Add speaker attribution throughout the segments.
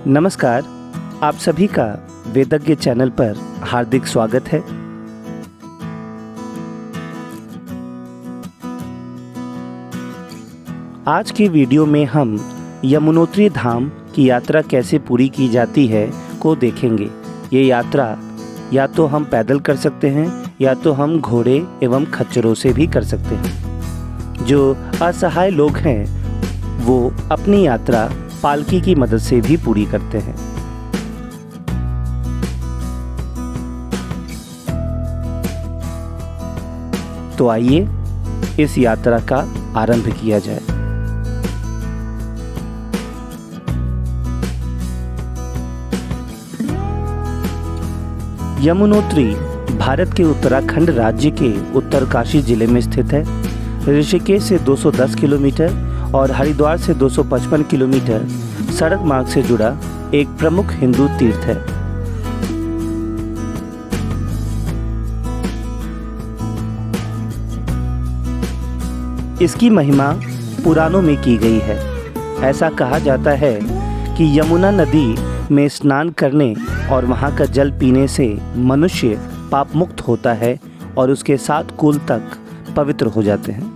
Speaker 1: नमस्कार, आप सभी का वेदज्ञ चैनल पर हार्दिक स्वागत है। आज की वीडियो में हम यमुनोत्री धाम की यात्रा कैसे पूरी की जाती है को देखेंगे। ये यात्रा या तो हम पैदल कर सकते हैं या तो हम घोड़े एवं खच्चरों से भी कर सकते हैं। जो असहाय लोग हैं वो अपनी यात्रा पालकी की मदद से भी पूरी करते हैं। तो आइए इस यात्रा का आरंभ किया जाए। यमुनोत्री भारत के उत्तराखंड राज्य के उत्तरकाशी जिले में स्थित है। ऋषिकेश से 210 किलोमीटर और हरिद्वार से 255 किलोमीटर सड़क मार्ग से जुड़ा एक प्रमुख हिंदू तीर्थ है। इसकी महिमा पुराणों में की गई है। ऐसा कहा जाता है कि यमुना नदी में स्नान करने और वहां का जल पीने से मनुष्य पाप मुक्त होता है और उसके 7 कुल तक पवित्र हो जाते हैं।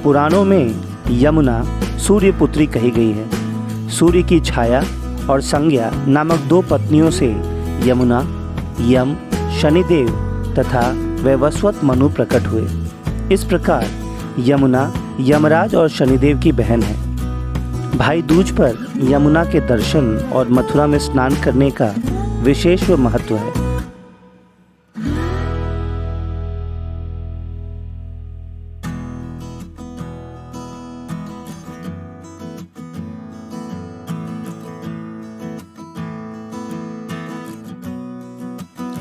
Speaker 1: पुराणों में यमुना सूर्य पुत्री कही गई है। सूर्य की छाया और संज्ञा नामक 2 पत्नियों से यमुना, यम, शनिदेव तथा वैवस्वत मनु प्रकट हुए। इस प्रकार यमुना यमराज और शनिदेव की बहन है। भाई दूज पर यमुना के दर्शन और मथुरा में स्नान करने का विशेष महत्व है।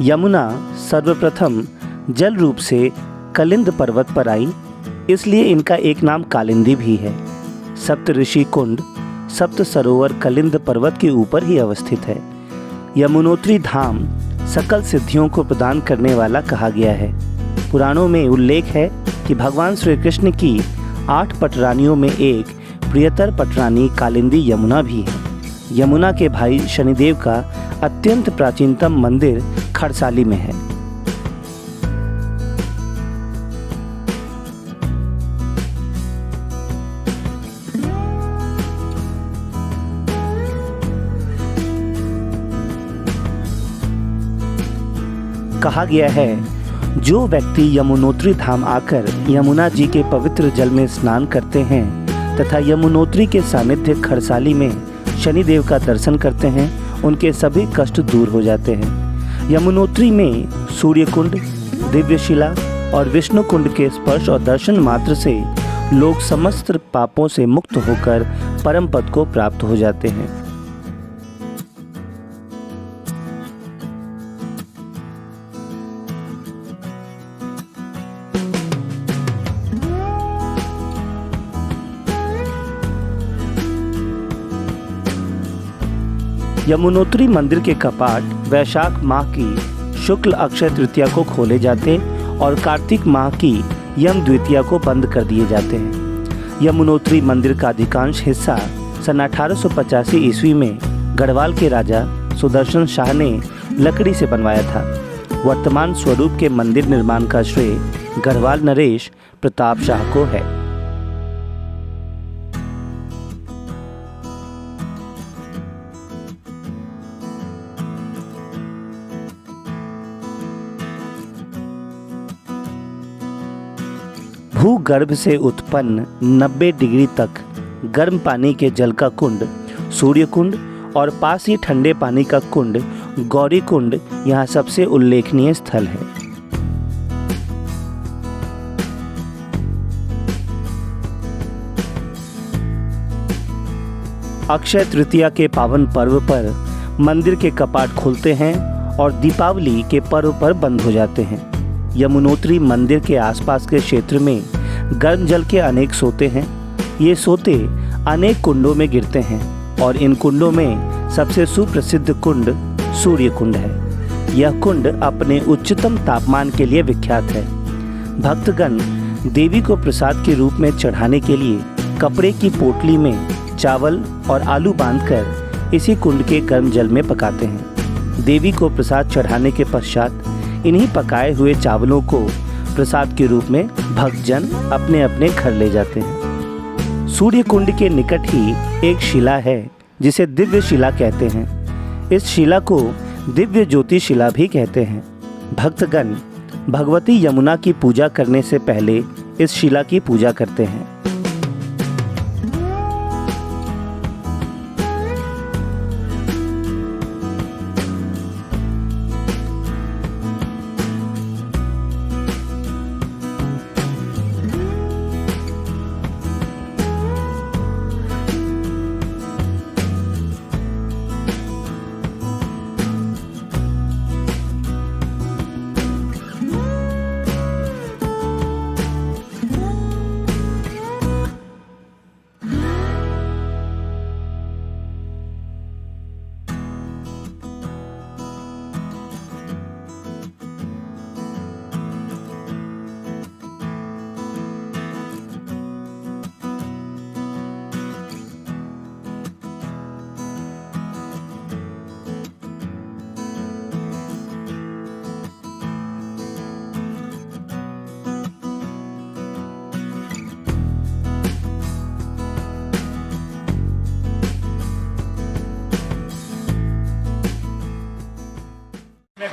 Speaker 1: यमुना सर्वप्रथम जल रूप से कलिंद पर्वत पर आई, इसलिए इनका एक नाम कालिंदी भी है। सप्त ऋषि कुंड सप्त सरोवर कलिंद पर्वत के ऊपर ही अवस्थित है। यमुनोत्री धाम सकल सिद्धियों को प्रदान करने वाला कहा गया है। पुराणों में उल्लेख है कि भगवान श्री कृष्ण की 8 पटरानियों में एक प्रियतर पटरानी कालिंदी यमुना भी है। यमुना के भाई शनिदेव का अत्यंत प्राचीनतम मंदिर खरसाली में है। कहा गया है, जो व्यक्ति यमुनोत्री धाम आकर यमुना जी के पवित्र जल में स्नान करते हैं तथा यमुनोत्री के सानिध्य खरसाली में शनिदेव का दर्शन करते हैं, उनके सभी कष्ट दूर हो जाते हैं। यमुनोत्री में सूर्य कुंड, दिव्यशिला और विष्णु कुंड के स्पर्श और दर्शन मात्र से लोग समस्त पापों से मुक्त होकर परम पद को प्राप्त हो जाते हैं। यमुनोत्री मंदिर के कपाट वैशाख माह की शुक्ल अक्षय तृतीया को खोले जाते और कार्तिक माह की यम द्वितीया को बंद कर दिए जाते हैं। यमुनोत्री मंदिर का अधिकांश हिस्सा सन 1885 ईस्वी में गढ़वाल के राजा सुदर्शन शाह ने लकड़ी से बनवाया था। वर्तमान स्वरूप के मंदिर निर्माण का श्रेय गढ़वाल नरेश प्रताप शाह को है। भूगर्भ से उत्पन्न 90 डिग्री तक गर्म पानी के जल का कुंड सूर्य कुंड और पास ही ठंडे पानी का कुंड गौरी कुंड यहाँ सबसे उल्लेखनीय स्थल है। अक्षय तृतीया के पावन पर्व पर मंदिर के कपाट खुलते हैं और दीपावली के पर्व पर बंद हो जाते हैं। यमुनोत्री मंदिर के आसपास के क्षेत्र में गर्म जल के अनेक सोते हैं। ये सोते अनेक कुंडों में गिरते हैं और इन कुंडों में सबसे सुप्रसिद्ध कुंड सूर्य कुंड है। यह कुंड अपने उच्चतम तापमान के लिए विख्यात है। भक्तगण देवी को प्रसाद के रूप में चढ़ाने के लिए कपड़े की पोटली में चावल और आलू बांधकर इसी कुंड के गर्म जल में पकाते हैं। देवी को प्रसाद चढ़ाने के पश्चात इन्हीं पकाए हुए चावलों को प्रसाद के रूप में भक्तजन अपने अपने घर ले जाते हैं। सूर्य कुंड के निकट ही एक शिला है जिसे दिव्य शिला कहते हैं। इस शिला को दिव्य ज्योति शिला भी कहते हैं। भक्तगण भगवती यमुना की पूजा करने से पहले इस शिला की पूजा करते हैं।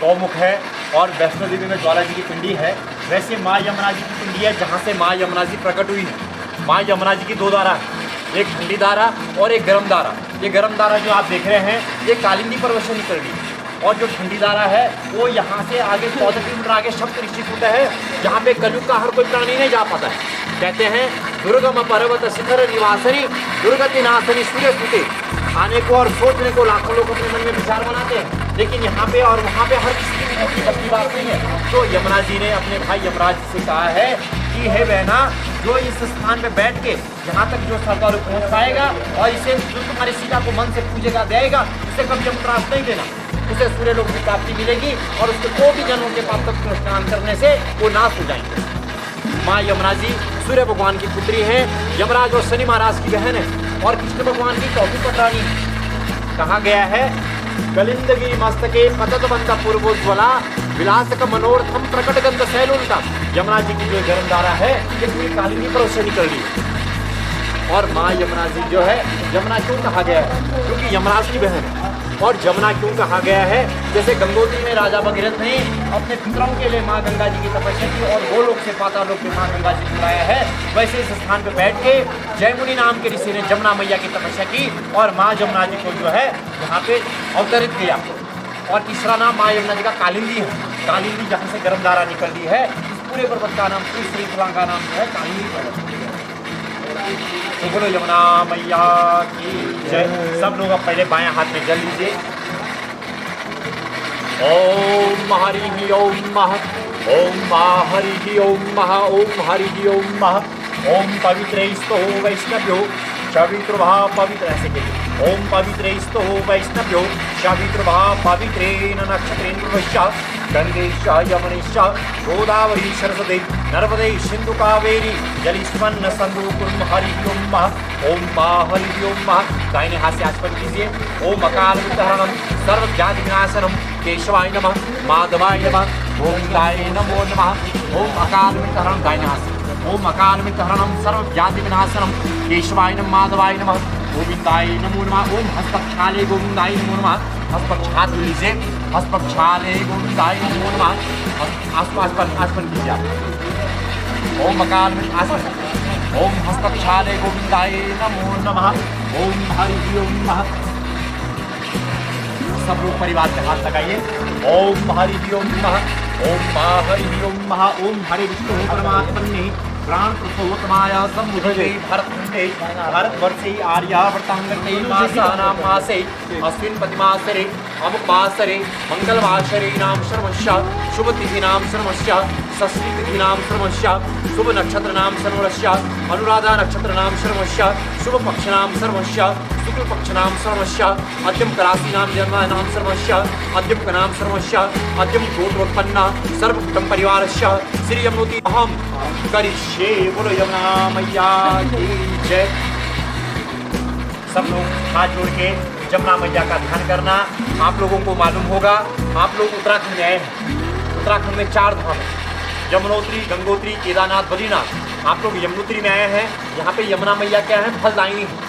Speaker 2: गौमुख है और वैष्णो देवी में ज्वाला जी की पिंडी है। वैसे माँ यमुना जी की पिंडी है जहाँ से माँ यमुना जी प्रकट हुई है। माँ यमुना जी की दो धारा है, एक ठंडी धारा और एक गर्म धारा। ये गर्म धारा जो आप देख रहे हैं ये कालिंदी पर्वत से निकल रही है और जो ठंडी धारा है वो यहाँ से आगे 14 किलोमीटर आगे सप्त ऋषि कुंड है जहाँ पे कलयुग का हर कोई प्राणी नहीं जा पाता है। कहते हैं दुर्गम पर्वत शिखर निवासनी दुर्गति नाशनी सूर्य सुते। आने को और सोचने को लाखों लोग अपने मन में विचार बनाते हैं, लेकिन यहाँ पे और वहाँ पे हर किसी की बात नहीं है। तो यमुना जी ने अपने भाई यमराज से कहा है कि हे बहना, जो इस स्थान पे बैठ के यहाँ तक जो सरदार पहुँच पाएगा और इसे जो तुम्हारी सीता को मन से पूजेगा देगा, उसे कभी यमराज नहीं देना, उसे सूर्य लोक की प्राप्ति मिलेगी और उसके कोटि जन्मों के पाप तक स्नान करने से वो नाश हो जाएंगे। माँ यमुना जी सूर्य भगवान की पुत्री हैं। यमराज और शनि महाराज की बहन है और कृष्ण भगवान की चौथी पत्राणी। कहा गया है कलिंदगी मस्तके पततवंत पूर्वोज्वला विलासक मनोरथम प्रकट गंध शैलोलता। यमुना जी की जो गर्म धारा है ये पूरी कालिंदी पर्वत से निकल रही है। और माँ यमुना जी जो है, यमुना क्यों कहा गया है? क्योंकि यमराज की बहन है। और जमुना क्यों कहा गया है? जैसे गंगोत्री में राजा भगीरथ ने अपने पितरों के लिए माँ गंगा जी की तपस्या की और वो लोग से पाताल लोक में माँ गंगा जी को लाया है, वैसे इस स्थान पर बैठ के जयमुनि नाम के ऋषि ने जमुना मैया की तपस्या की और माँ जमुना जी को जो है यहाँ पे अवतरित किया। और तीसरा नाम माँ यमुना जी का कालिंदी है। कालिंदी जहाँ से गर्म धारा निकल रही है, इस पूरे पर्वत का नाम, पूरी श्रृंखला का नाम जो है कालिंदी पर्वत। तो बोलो यमुना मैया की जय। सब लोग अब पहले बाएं हाथ में जल लीजिए। ओम हरि ओम मह, ओम हरि ओम मह, ओम हरि ओम मह। ओम पवित्रैस्तो वैष्णव्यो पवित्रभा पवित्र, ऐसे कहिए ओम पवित्रैस्तो वैष्णव्यो पवित्रभा पवित्रेण नक्षत्रेण पूर्वश्च गंगेश यमुनेश गोदावरी सरस्वती नर्मदे सिंधु कावेरी जलिस्मन्न संधु कुर्म हरि ओम मह। ओम हरि ओम मह। दाहिने हाथ से आस्पद कीजिए। ओम अकाल मृतहरणम सर्वव्याधि विनाशनम केशवाय नमः माधवाय नमः गोविंदाय नमो नमः। ओम अकाल मृतहरणम, दाहिने हाथ से ओम अकाल मृतहरणम सर्वव्याधि विनाशनम केशवाय नमः माधवाय नमः गोविंदाय नमो नमः। ओम हस्तक्षाले गोविंदाय नमो नमः। हस्तक्षात लीजिए। हस्तक्षाले गोविंदाय नमो नमः। आसपास कीजिए आप। ओम अकाल में आसन। ओम हस्तक्षाले गोविंदाय नमो नमः। ओम हरि ओम नमः। सब लोग परिवार के हाथ लगाइए। ओम हरि ओम नमः। ओम हरि ओम नमः। ओम हरि विष्णु परमात्मने प्राण पुरुषोत्तमाय सम्बुद्धे भरतखंडे भारतवर्षे आर्यावर्तांगते मासानां मासे अस्मिन् प्रतिमासरे अमुकवासरे मंगलवासरे नाम श्रमश्च शुभतिथि नाम श्रमश्च षष्ठी तिथि नाम सर्वस्या शुभ नक्षत्र नाम सर्वस्या अनुराधा नक्षत्र नाम सर्वस्या शुभ पक्ष नाम सर्वस्या शुक्ल पक्ष नाम सर्वस्या अद्यम राशि नाम जन्म नाम सर्वस्या अद्यम का नाम सर्वस्या अद्यम गोत्रोत्पन्ना सर्वकुटुंब परिवारस्या श्री यमुनोति अहम करिष्ये। बोलो यमुना मैया की जय। सब लोग हाथ जोड़ के यमुना मैया का ध्यान करना। आप लोगों को मालूम होगा, आप लोग उत्तराखंड में आए हैं। उत्तराखंड में 4 धाम है, यमुनोत्री, गंगोत्री, केदारनाथ, बद्रीनाथ। आप लोग यमुनोत्री में आए हैं, यहाँ पे यमुना मैया क्या है, फलदायिनी है।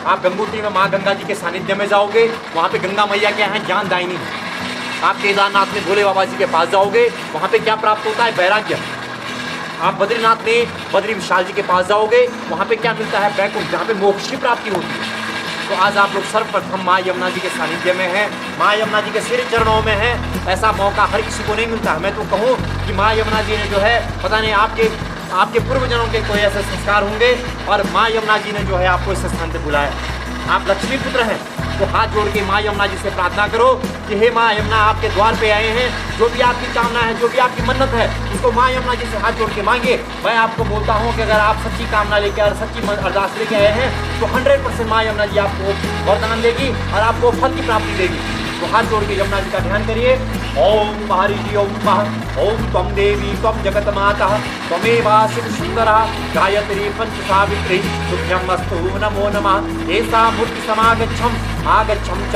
Speaker 2: आप गंगोत्री में माँ गंगा जी के सानिध्य में जाओगे, वहाँ पे गंगा मैया क्या है, ज्ञानदायिनी है। आप केदारनाथ में भोले बाबा जी के पास जाओगे, वहाँ पे क्या प्राप्त होता है, वैराग्य। आप बद्रीनाथ में बद्री विशाल जी के पास जाओगे, वहाँ पे क्या मिलता है, बैकुंठ, जहाँ पे मोक्ष की प्राप्ति होती है। तो आज आप लोग सर्वप्रथम माँ यमुना जी के सानिध्य में हैं, माँ यमुना जी के सिर चरणों में हैं। ऐसा मौका हर किसी को नहीं मिलता है। मैं तो कहूँ कि माँ यमुना जी ने जो है, पता नहीं आपके पूर्वजनों के कोई ऐसे संस्कार होंगे और माँ यमुना जी ने जो है आपको इस स्थान पर बुलाया। आप लक्ष्मी पुत्र हैं, तो हाथ जोड़ के माँ यमुना जी से प्रार्थना करो कि हे माँ यमुना, आपके द्वार पे आए हैं, जो भी आपकी कामना है, जो भी आपकी मन्नत है, उसको माँ यमुना जी से हाथ जोड़ के मांगे। मैं आपको बोलता हूँ कि अगर आप सच्ची कामना लेके और सच्ची अरदास लेके आए हैं, तो 100% माँ यमुना जी आपको वरदान देगी और आपको फल की प्राप्ति देगी। तो हाथ जोड़ के यमुना जी का ध्यान करिए। ओम महारिजी ओम महा ओम त्वं देवी त्वं जगत माता त्वमेवा शिव सुंदरा गायत्री पंच सावित्री तुभ्यमस्तु नमो नमः। ऐसा मूर्ति समागच्छम आगच्छम च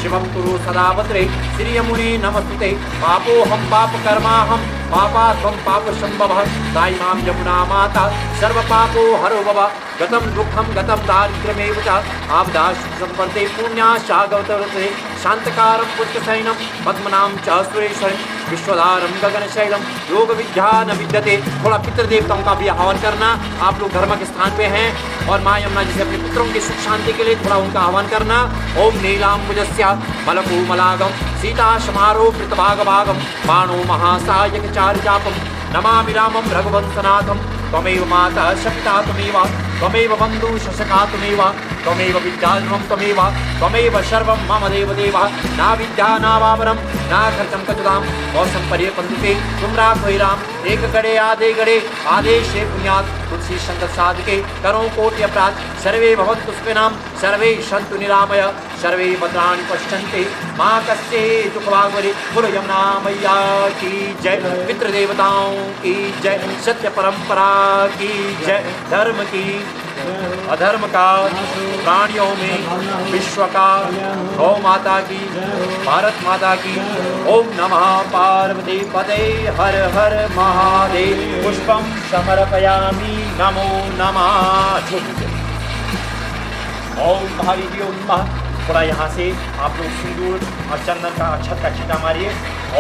Speaker 2: शिवम कुरु सदा भद्रे श्री यमुने नमस्तुते। पापोहम पाप कर्माहम पापात्वं पाप संभवः ताई मां यमुना माता सर्व पापो हरो भव। गतम दुखम गतम दारिद्र्यमेव च आपदा संपत्ते पुण्याशागवतरते शांतकारं पुष्टशयनं पद्मनाम च सुरेश्वरं विश्वधारं गगनशैलम योग विद्या न विद्यते। थोड़ा पितृ देवताओं का भी आह्वान करना। आप लोग धर्म के स्थान पे हैं और माँ यमुना जी से अपने पुत्रों की सुख शांति के लिए थोड़ा उनका आह्वान करना। ओम नीलाम्बुजस्य मलको मलागम सीता समारो कृतभागभागम बाणो महासायक चारिजापम नमामि रामं रघुवंशनाथं। त्वमेव माता शपिता त्वमेव बन्धु शशका त्वमेव विद्याधनं त्वमेव सर्वं मम देवदेव। ना विद्या ना वावरं ना खर्चं कचुदां मौसम पर्यपन्ते तुम राघवे राम। एक गणे आधे गणे आदेशे पुण्यात् तुलसी संगत साधके करो कोटि अपराध। सर्वे भवन्तु सुखिनः सर्वे सन्तु निरामय सर्वे भद्राणि पश्यन्ते माँ कस्य दुःखभाग्भरी। बोलो यमुना मैया की जय। पितृदेवताओं की जय। सत्य परंपरा की जय। धर्म की अधर्म का प्राणियों में विश्व का गौ माता की भारत माता की। ओम नमः पार्वती पते हर हर महादेव। पुष्पम समर्पयामि नमो नमः। ओम हरि ओम नमः। थोड़ा यहाँ से आप लोग सिंदूर और चंदन का अक्षत का छींटा मारिए।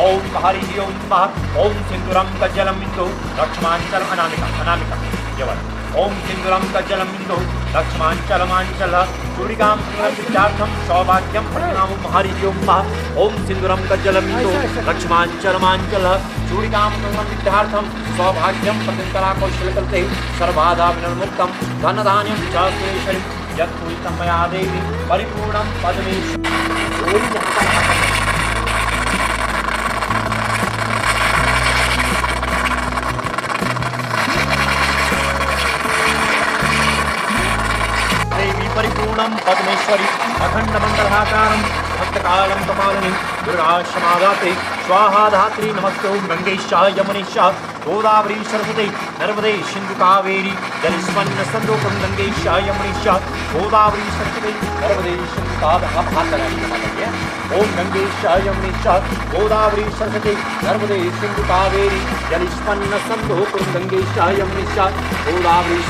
Speaker 2: ओम हरि ओम नमः। ओम सिंदूरम कज्जलम बिंदु लक्ष्मांचल अनामिका जवन। ओम सिंदूरम कज्जलम बिंदु लक्ष्मांचलमांचल चूड़िकां विद्यार्थम सौभाग्यम प्रणाम हरि ओम नमः। ओम सिंदूरम कज्जलम बिंदु लक्ष्मांचलमांचल चूड़िकां विद्यार्थम सौभाग्यम प्रतिकरा कौशलकल्पे सर्वाधा विनिर्मुक्तम धन धान्यं च सुरेश्वरी यत्पूजितं मया देवी परिपूर्णं पद्मेश्वरी। परिपूर्णं पद्मेश्वरी अखंडमंडलाकारं भक्तकालं कपालिनी दुर्गाक्षमादाते स्वाहा धात्री नमस्ते। गंगेशाय यमुनेशाय गोदावरी सरस्वती नर्मदे सिंधु कावेरी जलस्पन्न संदोकं। गंगेशाय यमुनेशाय गोदावरी सरस्वती नर्मदे सिंधु कावेरी। ओम गंगेशाय यमुनेशाय गोदावरी सरस्वती नर्मदे सिंधु कावेरी जलस्पन्न संदोकं। गंगेशाय यमुनेशाय गोदावरी